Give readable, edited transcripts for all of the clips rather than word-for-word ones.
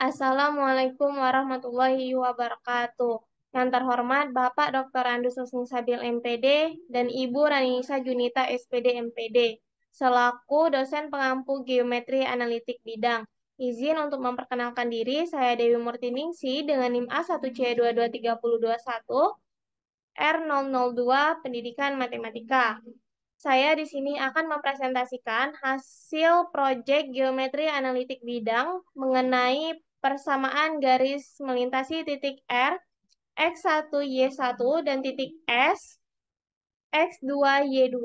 Assalamualaikum warahmatullahi wabarakatuh. Yang terhormat Bapak Dr. Andus Husni Sabil MPD dan Ibu Ranisa Junita SPD MPD, selaku dosen pengampu geometri analitik bidang. Izin untuk memperkenalkan diri, saya Dewi Murtiningsi dengan NIM A1C223021 R002 Pendidikan Matematika. Saya di sini akan mempresentasikan hasil proyek geometri analitik bidang mengenai persamaan garis melintasi titik R, X1, Y1, dan titik S, X2, Y2.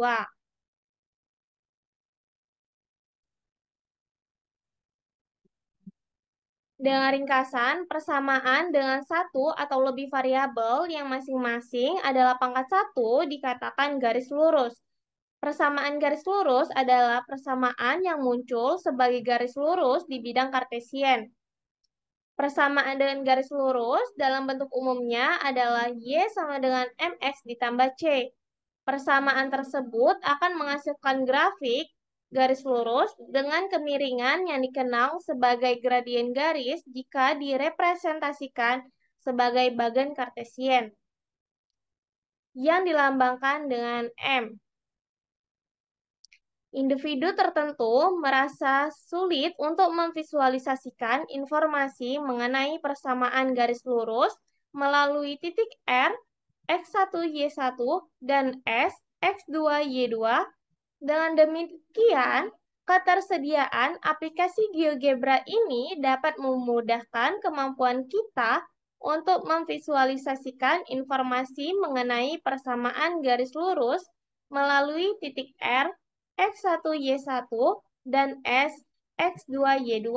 Dengan ringkasan, persamaan dengan satu atau lebih variabel yang masing-masing adalah pangkat satu dikatakan garis lurus. Persamaan garis lurus adalah persamaan yang muncul sebagai garis lurus di bidang Kartesian. Persamaan dengan garis lurus dalam bentuk umumnya adalah Y sama dengan MX ditambah C. Persamaan tersebut akan menghasilkan grafik garis lurus dengan kemiringan yang dikenal sebagai gradien garis jika direpresentasikan sebagai bagan Kartesian yang dilambangkan dengan M. Individu tertentu merasa sulit untuk memvisualisasikan informasi mengenai persamaan garis lurus melalui titik R, X1, Y1, dan S, X2, Y2. Dengan demikian, ketersediaan aplikasi GeoGebra ini dapat memudahkan kemampuan kita untuk memvisualisasikan informasi mengenai persamaan garis lurus melalui titik R, X1, Y1, dan S, X2, Y2.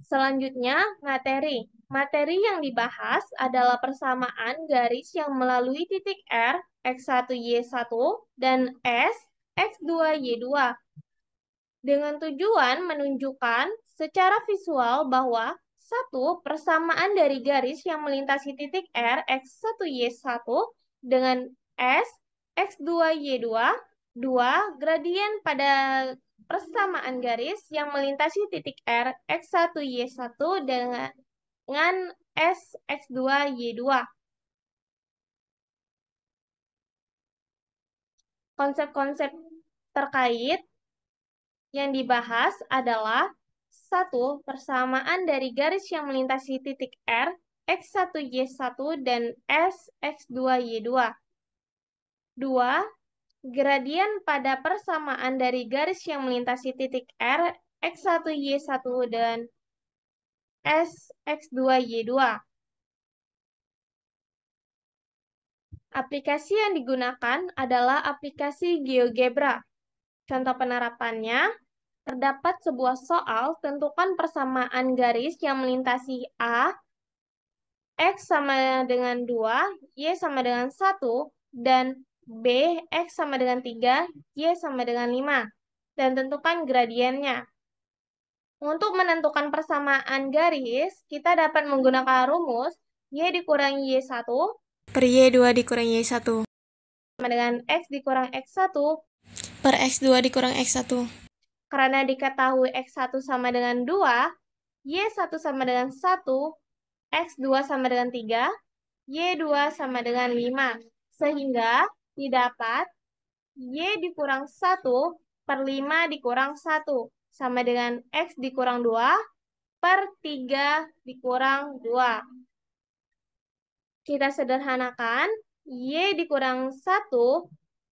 Selanjutnya, materi. Materi yang dibahas adalah persamaan garis yang melalui titik R, X1, Y1, dan S, X2, Y2. Dengan tujuan menunjukkan secara visual bahwa satu persamaan dari garis yang melintasi titik R, X1, Y1 dengan S, X2, Y2. Dua, gradien pada persamaan garis yang melintasi titik R, X1, Y1 dengan S, X2, Y2. Konsep-konsep terkait yang dibahas adalah satu, persamaan dari garis yang melintasi titik R, X1, Y1, dan S, X2, Y2. Dua, gradien pada persamaan dari garis yang melintasi titik R, X1, Y1, dan S, X2, Y2. Aplikasi yang digunakan adalah aplikasi GeoGebra. Contoh penerapannya, terdapat sebuah soal tentukan persamaan garis yang melintasi A, X sama dengan 2, Y sama dengan 1, dan B, X sama dengan 3, Y sama dengan 5. Dan tentukan gradiennya. Untuk menentukan persamaan garis, kita dapat menggunakan rumus Y dikurangi Y1 per Y2 dikurang Y1 sama dengan X dikurang X1 per X2 dikurang X1. Karena diketahui X1 sama dengan 2, Y1 sama dengan 1, X2 sama dengan 3, Y2 sama dengan 5. Sehingga didapat Y dikurang 1 per 5 dikurang 1 sama dengan X dikurang 2 per 3 dikurang 2. Kita sederhanakan, Y dikurang 1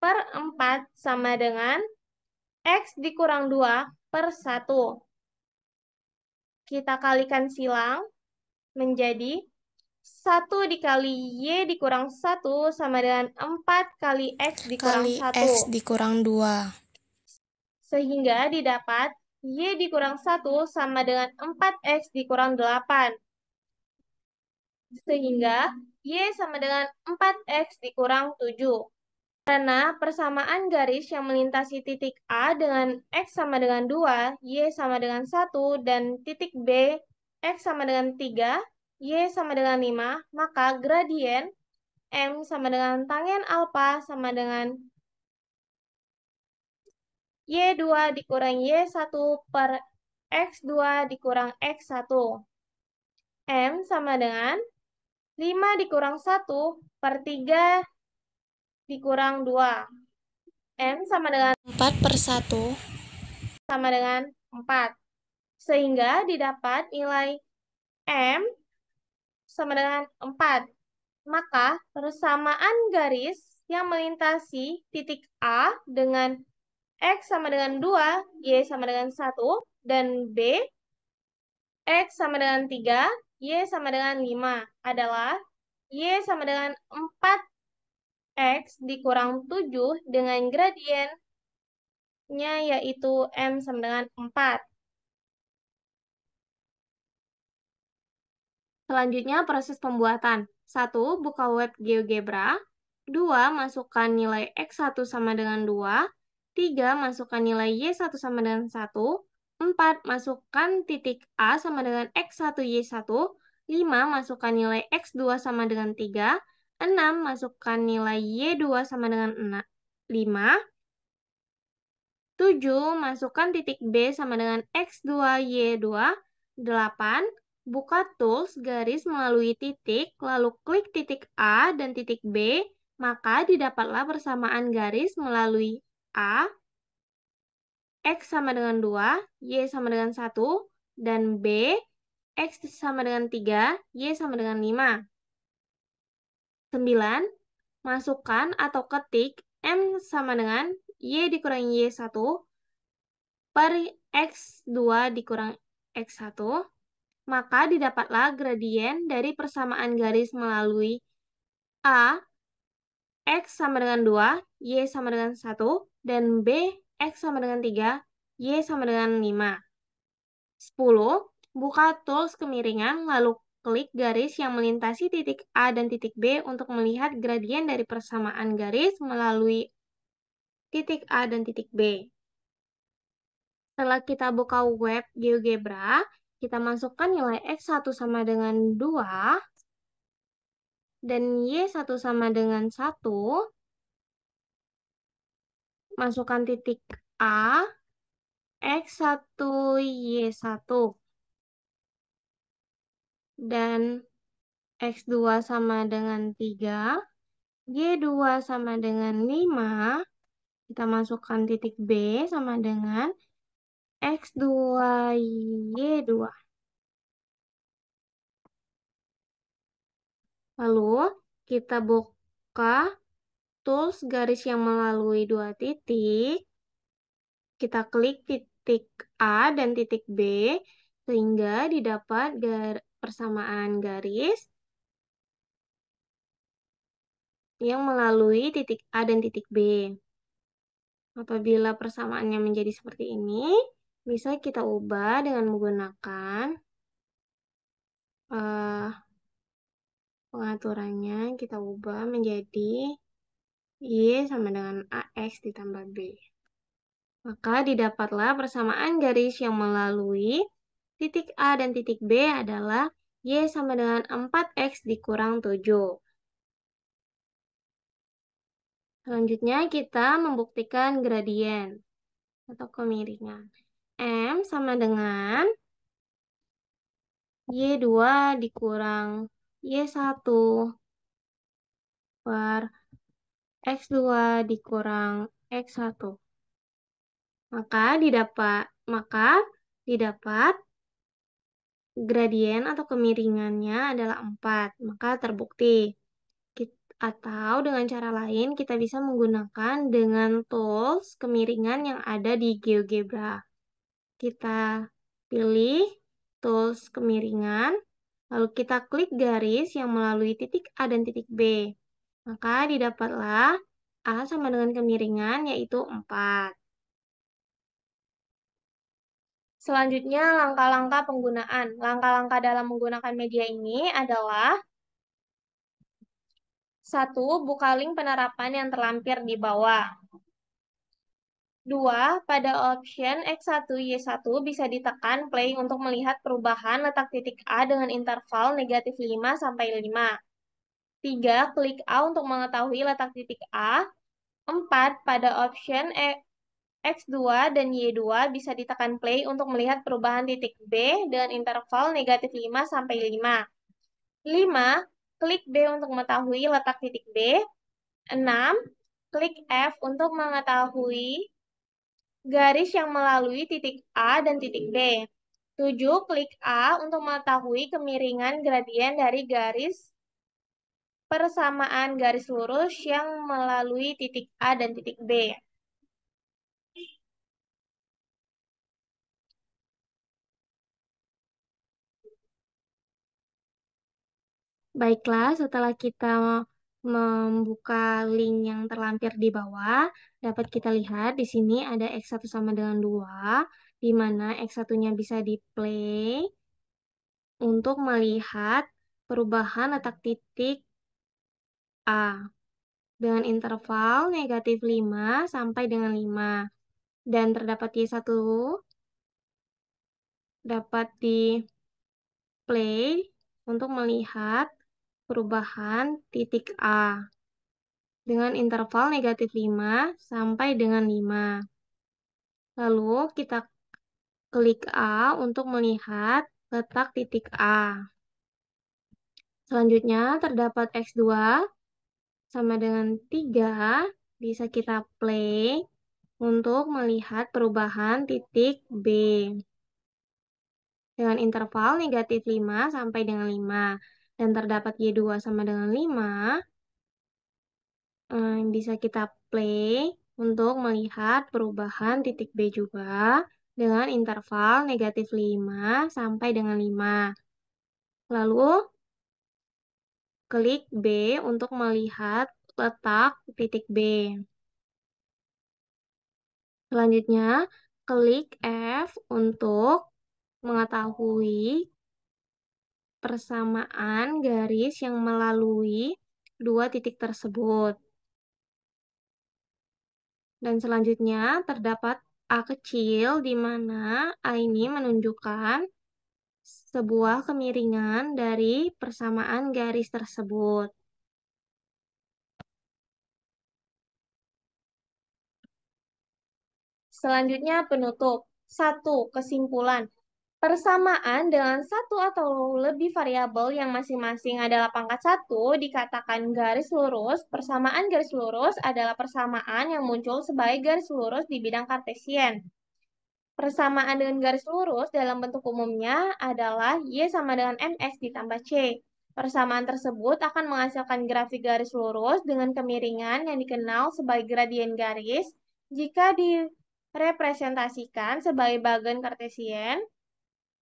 per 4 sama dengan X dikurang 2 per 1. Kita kalikan silang menjadi 1 dikali Y dikurang 1 sama dengan 4 kali X dikurang Kali 1. X dikurang 2. Sehingga didapat Y dikurang 1 sama dengan 4X dikurang 8. Sehingga Y sama dengan 4X dikurang 7. Karena persamaan garis yang melintasi titik A dengan X sama dengan 2, Y sama dengan 1, dan titik B, X sama dengan 3, Y sama dengan 5, maka gradien M sama dengan tangen alfa sama dengan Y2 dikurang Y1 per X2 dikurang X1. M sama dengan 5 dikurang 1 per 3 dikurang 2. M sama dengan 4 per 1. 4. Sehingga didapat nilai M sama dengan 4. Maka persamaan garis yang melintasi titik A dengan X sama dengan 2, Y sama dengan 1, dan B, X sama dengan 3, Y sama dengan 5 adalah Y sama dengan 4X dikurang 7 dengan gradiennya yaitu M sama dengan 4. Selanjutnya proses pembuatan. 1. Buka web GeoGebra. 2. Masukkan nilai X1 sama dengan 2. 3. Masukkan nilai Y1 sama dengan 1. 4. Masukkan titik A sama dengan X1 Y1. 5. Masukkan nilai X2 sama dengan 3. 6. Masukkan nilai Y2 sama dengan 5. 7. Masukkan titik B sama dengan X2 Y2. 8. Buka tools garis melalui titik, lalu klik titik A dan titik B, maka didapatlah persamaan garis melalui A, X sama dengan 2, Y sama dengan 1, dan B, X sama dengan 3, Y sama dengan 5. 9. Masukkan atau ketik M sama dengan Y dikurang Y1 per X2 dikurang X1, maka didapatlah gradien dari persamaan garis melalui A, X sama dengan 2, Y sama dengan 1, dan B, X sama dengan 3, Y sama dengan 5. 10. Buka tools kemiringan, lalu klik garis yang melintasi titik A dan titik B untuk melihat gradien dari persamaan garis melalui titik A dan titik B. Setelah kita buka web GeoGebra, kita masukkan nilai X1 sama dengan 2 dan Y1 sama dengan 1. Masukkan titik A, X1, Y1. Dan X2 sama dengan 3, Y2 sama dengan 5. Kita masukkan titik B sama dengan X2, Y2. Lalu kita buka tools garis yang melalui dua titik. Kita klik titik A dan titik B sehingga didapat persamaan garis yang melalui titik A dan titik B. Apabila persamaannya menjadi seperti ini, bisa kita ubah dengan menggunakan pengaturannya. Kita ubah menjadi Y sama dengan AX ditambah B. Maka didapatlah persamaan garis yang melalui titik A dan titik B adalah Y sama dengan 4X dikurang 7. Selanjutnya kita membuktikan gradien atau kemiringan. M sama dengan Y2 dikurang Y1 per X2 dikurang X1. Maka didapat gradien atau kemiringannya adalah 4. Maka terbukti. Atau dengan cara lain, kita bisa menggunakan dengan tools kemiringan yang ada di GeoGebra. Kita pilih tools kemiringan, lalu kita klik garis yang melalui titik A dan titik B. Maka didapatlah A sama dengan kemiringan, yaitu 4. Selanjutnya, langkah-langkah penggunaan. Langkah-langkah dalam menggunakan media ini adalah 1. Buka link penerapan yang terlampir di bawah. 2. Pada option X1, Y1 bisa ditekan play untuk melihat perubahan letak titik A dengan interval negatif 5 sampai 5. 3. Klik A untuk mengetahui letak titik A. 4. Pada option X2 dan Y2 bisa ditekan play untuk melihat perubahan titik B dengan interval negatif 5 sampai 5. 5. Klik B untuk mengetahui letak titik B. 6. Klik F untuk mengetahui garis yang melalui titik A dan titik B. 7. Klik A untuk mengetahui kemiringan gradien dari garis persamaan garis lurus yang melalui titik A dan titik B. Baiklah, setelah kita membuka link yang terlampir di bawah, dapat kita lihat di sini ada X1 sama dengan 2, di mana X1-nya bisa di-play untuk melihat perubahan letak titik A dengan interval negatif 5 sampai dengan 5. Dan terdapat Y1 dapat di-play untuk melihat perubahan titik A dengan interval negatif 5 sampai dengan 5. Lalu kita klik A untuk melihat letak titik A. Selanjutnya terdapat X2 sama dengan 3, bisa kita play untuk melihat perubahan titik B dengan interval negatif 5 sampai dengan 5. Dan terdapat Y2 sama dengan 5, bisa kita play untuk melihat perubahan titik B juga dengan interval negatif 5 sampai dengan 5. Lalu klik B untuk melihat letak titik B. Selanjutnya, klik F untuk mengetahui persamaan garis yang melalui dua titik tersebut. Dan selanjutnya terdapat A kecil, di mana A ini menunjukkan sebuah kemiringan dari persamaan garis tersebut. Selanjutnya penutup. 1. Kesimpulan. Persamaan dengan satu atau lebih variabel yang masing-masing adalah pangkat 1 dikatakan garis lurus. Persamaan garis lurus adalah persamaan yang muncul sebagai garis lurus di bidang Kartesian. Persamaan dengan garis lurus dalam bentuk umumnya adalah Y sama dengan MX ditambah C. Persamaan tersebut akan menghasilkan grafik garis lurus dengan kemiringan yang dikenal sebagai gradien garis jika direpresentasikan sebagai bagan Kartesian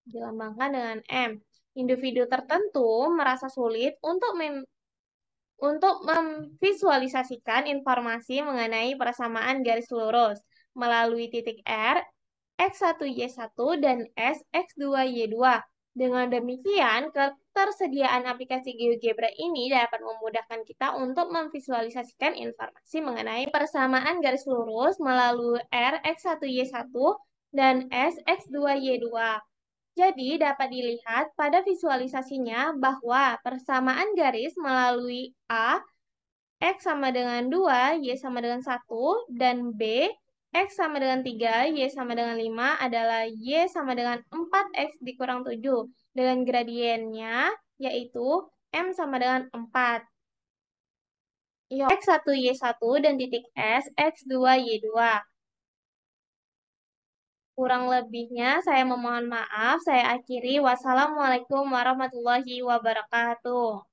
dilambangkan dengan M. Individu tertentu merasa sulit untuk memvisualisasikan informasi mengenai persamaan garis lurus melalui titik R, X1Y1, dan S, X2Y2. Dengan demikian, ketersediaan aplikasi GeoGebra ini dapat memudahkan kita untuk memvisualisasikan informasi mengenai persamaan garis lurus melalui R, X1Y1, dan S, X2Y2. Jadi, dapat dilihat pada visualisasinya bahwa persamaan garis melalui A, X sama dengan 2, Y sama dengan 1, dan B, X sama dengan 3, Y sama dengan 5 adalah Y sama dengan 4X dikurang 7, dengan gradiennya yaitu M sama dengan 4. X1Y1 dan titik S, X2Y2. Kurang lebihnya saya memohon maaf. Saya akhiri. Wassalamualaikum warahmatullahi wabarakatuh.